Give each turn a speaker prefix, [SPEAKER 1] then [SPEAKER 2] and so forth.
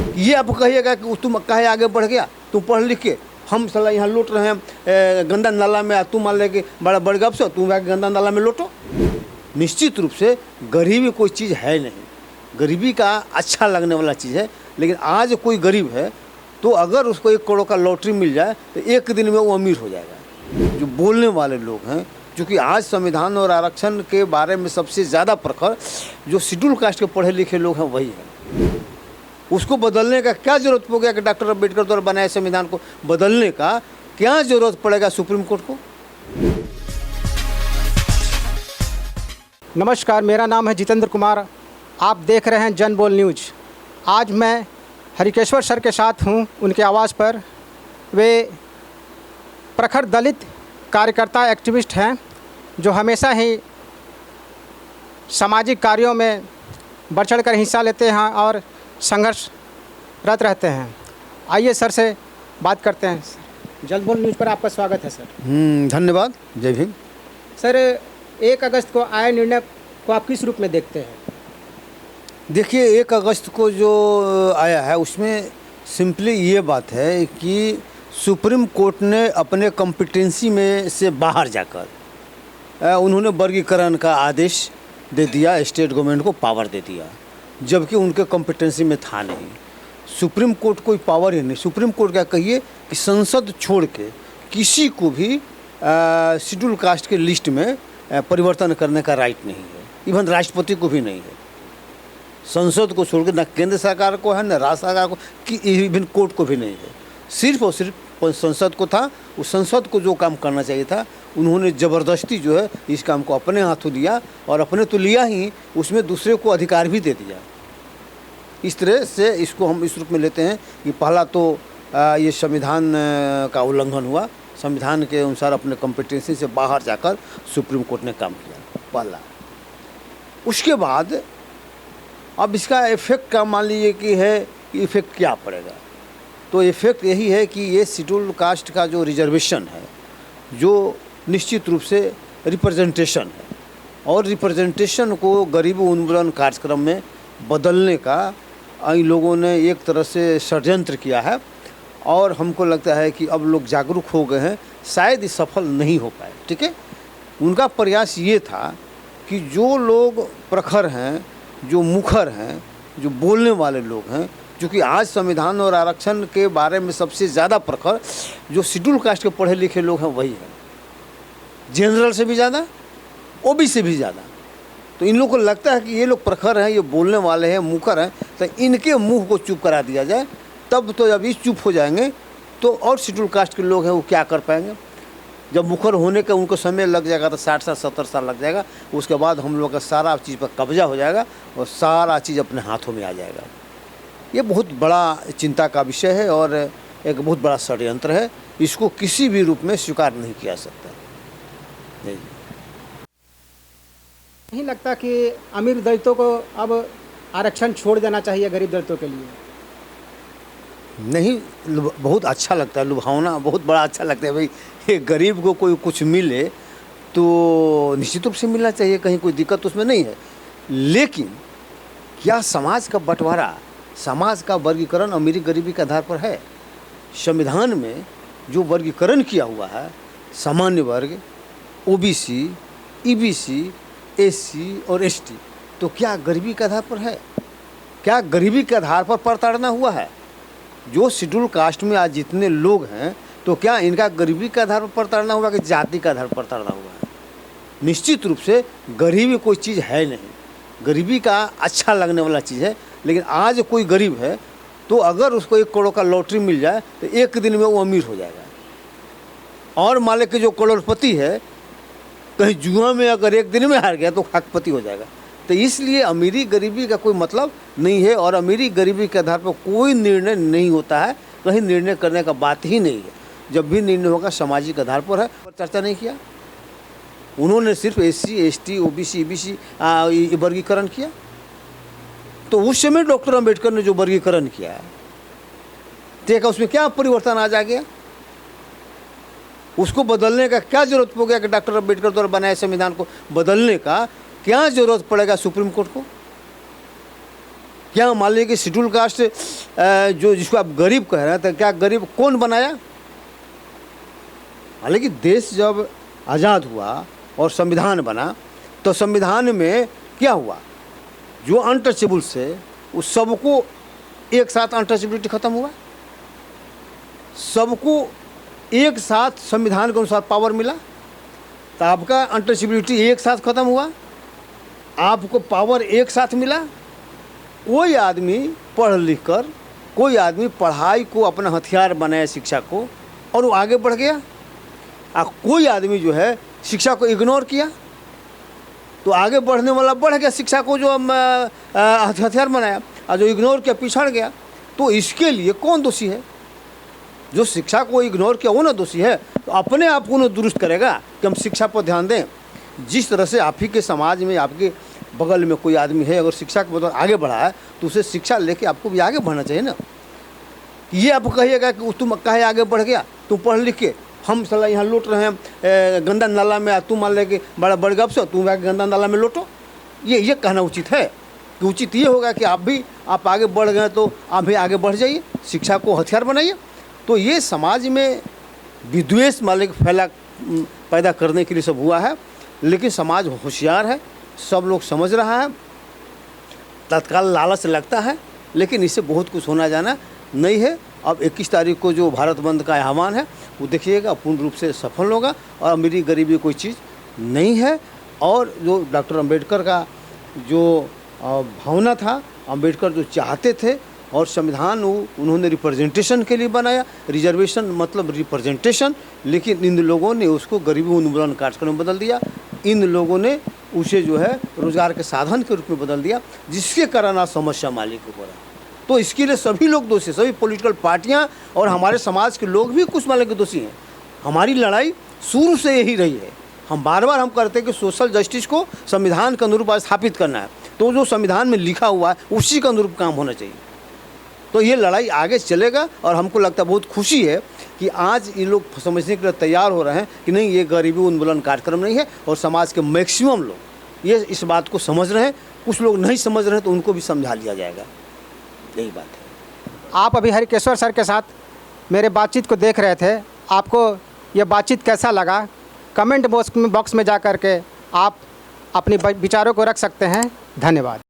[SPEAKER 1] ये आप कहिएगा कि तुम काहे आगे बढ़ गया, तुम पढ़ लिख के, हम साला यहाँ लौट रहे हैं गंदा नाला में, तुम मान ले कि बड़ा बड़ गप से तुम आके गंदा नाला में लौटो। निश्चित रूप से गरीबी कोई चीज़ है नहीं, गरीबी का अच्छा लगने वाला चीज़ है। लेकिन आज कोई गरीब है तो अगर उसको 1 करोड़ का लॉटरी मिल जाए तो एक दिन में वो अमीर हो जाएगा। जो बोलने वाले लोग हैं, क्योंकि आज संविधान और आरक्षण के बारे में सबसे ज़्यादा प्रखर जो शेड्यूल कास्ट के पढ़े लिखे लोग हैं वही है। उसको बदलने का क्या ज़रूरत हो गया कि डॉक्टर अम्बेडकर द्वारा बनाए संविधान को बदलने का क्या ज़रूरत पड़ेगा सुप्रीम कोर्ट को।
[SPEAKER 2] नमस्कार, मेरा नाम है जितेंद्र कुमार, आप देख रहे हैं जन बोल न्यूज। आज मैं हरिकेश्वर सर के साथ हूं, उनके आवास पर। वे प्रखर दलित कार्यकर्ता एक्टिविस्ट हैं जो हमेशा ही सामाजिक कार्यों में बढ़ चढ़ कर हिस्सा लेते हैं और संघर्षरत रहते हैं। आइए सर से बात करते हैं। जन बोल न्यूज़ पर आपका स्वागत है सर।
[SPEAKER 1] धन्यवाद, जय भीम।
[SPEAKER 2] सर, 1 अगस्त को आए निर्णय को आप किस रूप में देखते हैं?
[SPEAKER 1] देखिए, 1 अगस्त को जो आया है उसमें सिंपली ये बात है कि सुप्रीम कोर्ट ने अपने कॉम्पिटेंसी में से बाहर जाकर उन्होंने वर्गीकरण का आदेश दे दिया, स्टेट गवर्नमेंट को पावर दे दिया, जबकि उनके कॉम्पिटेंसी में था नहीं। सुप्रीम कोर्ट कोई पावर ही नहीं। सुप्रीम कोर्ट क्या कहिए कि संसद छोड़ के किसी को भी शेड्यूल कास्ट के लिस्ट में परिवर्तन करने का राइट नहीं है, इवन राष्ट्रपति को भी नहीं है। संसद को छोड़ के न केंद्र सरकार को है, न राज्य सरकार को, कि इवन कोर्ट को भी नहीं है। सिर्फ और सिर्फ संसद को था। उस संसद को जो काम करना चाहिए था उन्होंने ज़बरदस्ती जो है इस काम को अपने हाथों लिया, और अपने तो लिया ही, उसमें दूसरे को अधिकार भी दे दिया। इस तरह से इसको हम इस रूप में लेते हैं कि पहला तो ये संविधान का उल्लंघन हुआ। संविधान के अनुसार अपने कॉम्पिटेंसी से बाहर जाकर सुप्रीम कोर्ट ने काम किया, पहला। उसके बाद अब इसका इफ़ेक्ट का मान लीजिए कि है कि इफ़ेक्ट क्या पड़ेगा, तो इफ़ेक्ट यही है कि ये शेड्यूल कास्ट का जो रिजर्वेशन है, जो निश्चित रूप से रिप्रेजेंटेशन है, और रिप्रेजेंटेशन को गरीब उन्मूलन कार्यक्रम में बदलने का इन लोगों ने एक तरह से षड्यंत्र किया है। और हमको लगता है कि अब लोग जागरूक हो गए हैं, शायद ये सफल नहीं हो पाए। ठीक है, उनका प्रयास ये था कि जो लोग प्रखर हैं, जो मुखर हैं, जो बोलने वाले लोग हैं, क्योंकि आज संविधान और आरक्षण के बारे में सबसे ज़्यादा प्रखर जो शेड्यूल कास्ट के पढ़े लिखे लोग हैं वही है, जनरल से भी ज़्यादा, ओबीसी से भी ज़्यादा। तो इन लोगों को लगता है कि ये लोग प्रखर हैं, ये बोलने वाले हैं, मुखर हैं, तो इनके मुंह को चुप करा दिया जाए। तब तो जब ये चुप हो जाएंगे तो और शेड्यूल कास्ट के लोग हैं वो क्या कर पाएंगे। जब मुखर होने का उनको समय लग जाएगा तो 60 साल 70 साल लग जाएगा। उसके बाद हम लोग का सारा चीज़ पर कब्जा हो जाएगा और सारा चीज़ अपने हाथों में आ जाएगा। ये बहुत बड़ा चिंता का विषय है और एक बहुत बड़ा षड्यंत्र है। इसको किसी भी रूप में स्वीकार नहीं किया सकता।
[SPEAKER 2] नहीं लगता कि अमीर दलितों को अब आरक्षण छोड़ देना चाहिए गरीब दलितों के लिए?
[SPEAKER 1] नहीं, बहुत अच्छा लगता है, लुभावना बहुत बड़ा अच्छा लगता है। भाई, ये गरीब को कोई कुछ मिले तो निश्चित रूप से मिलना चाहिए, कहीं कोई दिक्कत उसमें नहीं है। लेकिन क्या समाज का बंटवारा, समाज का वर्गीकरण अमीरी गरीबी के आधार पर है? संविधान में जो वर्गीकरण किया हुआ है, सामान्य वर्ग, ओबीसी, ईबीसी, एससी और एसटी, तो क्या गरीबी के आधार पर है? क्या गरीबी के आधार पर प्रताड़ना हुआ है? जो शेड्यूल कास्ट में आज जितने लोग हैं, तो क्या इनका गरीबी के आधार पर प्रताड़ना हुआ कि जाति के आधार पर प्रताड़ना हुआ है? निश्चित रूप से गरीबी कोई चीज़ है नहीं, गरीबी का अच्छा लगने वाला चीज़ है। लेकिन आज कोई गरीब है तो अगर उसको 1 करोड़ का लॉटरी मिल जाए तो एक दिन में वो अमीर हो जाएगा। और मान लें कि जो करोड़पति है कहीं जुआ में अगर एक दिन में हार गया तो खरबपति हो जाएगा। तो इसलिए अमीरी गरीबी का कोई मतलब नहीं है, और अमीरी गरीबी के आधार पर कोई निर्णय नहीं होता है, कहीं निर्णय करने का बात ही नहीं है। जब भी निर्णय होगा सामाजिक आधार पर है, पर चर्चा नहीं किया। उन्होंने सिर्फ एससी, एसटी, ओबीसी, ईबीसी वर्गीकरण किया। तो उस समय डॉक्टर अम्बेडकर ने जो वर्गीकरण किया है, देखा उसमें क्या परिवर्तन आ गया। उसको बदलने का क्या ज़रूरत हो गया कि डॉक्टर अम्बेडकर द्वारा बनाए संविधान को बदलने का क्या ज़रूरत पड़ेगा सुप्रीम कोर्ट को। क्या मान लीजिए कि शेड्यूल कास्ट जो जिसको आप गरीब कह रहे हैं, तो क्या गरीब कौन बनाया? हालांकि देश जब आज़ाद हुआ और संविधान बना तो संविधान में क्या हुआ, जो अनटचेबल्स है उस सबको एक साथ अनटचेबिलिटी खत्म हुआ, सबको एक साथ संविधान के अनुसार पावर मिला, तो आपका अनटचेबिलिटी एक साथ खत्म हुआ, आपको पावर एक साथ मिला। कोई आदमी पढ़ लिख कर, कोई आदमी पढ़ाई को अपना हथियार बनाया शिक्षा को, और वो आगे बढ़ गया। कोई आदमी जो है शिक्षा को इग्नोर किया तो आगे बढ़ने वाला बढ़ गया, शिक्षा को जो हथियार बनाया, और जो इग्नोर किया पिछड़ गया। तो इसके लिए कौन दोषी है? जो शिक्षा को इग्नोर किया वो ना दोषी है। तो अपने आप को ना दुरुस्त करेगा कि हम शिक्षा पर ध्यान दें। जिस तरह से आप ही के समाज में आपके बगल में कोई आदमी है, अगर शिक्षा के बदौलत आगे बढ़ा है तो उसे शिक्षा लेके आपको भी आगे बढ़ना चाहिए ना। ये आप कहिएगा कि तुम काहे आगे बढ़ गया, तुम पढ़ लिख के, हम साला यहाँ लौट रहे हैं गंदा नाला में, तुम मान ले कि बड़ा बड़ गप से तुम गंदा नाला में लौटो। ये कहना उचित है कि उचित ये होगा कि आप आगे बढ़ गए तो आप भी आगे बढ़ जाइए, शिक्षा को हथियार बनाइए। तो ये समाज में विद्वेष मालिक पैदा करने के लिए सब हुआ है। लेकिन समाज होशियार है, सब लोग समझ रहा है, तत्काल लालच लगता है, लेकिन इससे बहुत कुछ होना जाना नहीं है। अब 21 तारीख को जो भारत बंद का आह्वान है वो देखिएगा पूर्ण रूप से सफल होगा, और अमीरी गरीबी कोई चीज़ नहीं है। और जो डॉक्टर अंबेडकर का जो भावना था, अंबेडकर जो चाहते थे, और संविधान उन्होंने रिप्रेजेंटेशन के लिए बनाया, रिजर्वेशन मतलब रिप्रेजेंटेशन, लेकिन इन लोगों ने उसको गरीबी उन्मूलन कार्यक्रम में बदल दिया। इन लोगों ने उसे जो है रोजगार के साधन के रूप में बदल दिया, जिसके कारण आज समस्या मालिक को हो रहा है। तो इसके लिए सभी लोग दोषी, सभी पॉलिटिकल पार्टियां और हमारे समाज के लोग भी कुछ मालिक के दोषी हैं। हमारी लड़ाई शुरू से यही रही है। हम बार बार करते हैं कि सोशल जस्टिस को संविधान के अनुरूप स्थापित करना है, तो जो संविधान में लिखा हुआ है उसी के अनुरूप काम होना चाहिए। तो ये लड़ाई आगे चलेगा, और हमको लगता है बहुत खुशी है कि आज ये लोग समझने के लिए तैयार हो रहे हैं कि नहीं, ये गरीबी उन्मूलन कार्यक्रम नहीं है, और समाज के मैक्सिमम लोग ये इस बात को समझ रहे हैं। कुछ लोग नहीं समझ रहे हैं तो उनको भी समझा लिया जाएगा, यही बात है।
[SPEAKER 2] आप अभी हरिकेश्वर सर के साथ मेरे बातचीत को देख रहे थे, आपको ये बातचीत कैसा लगा? कमेंट बॉक्स में जा कर के आप अपने विचारों को रख सकते हैं। धन्यवाद।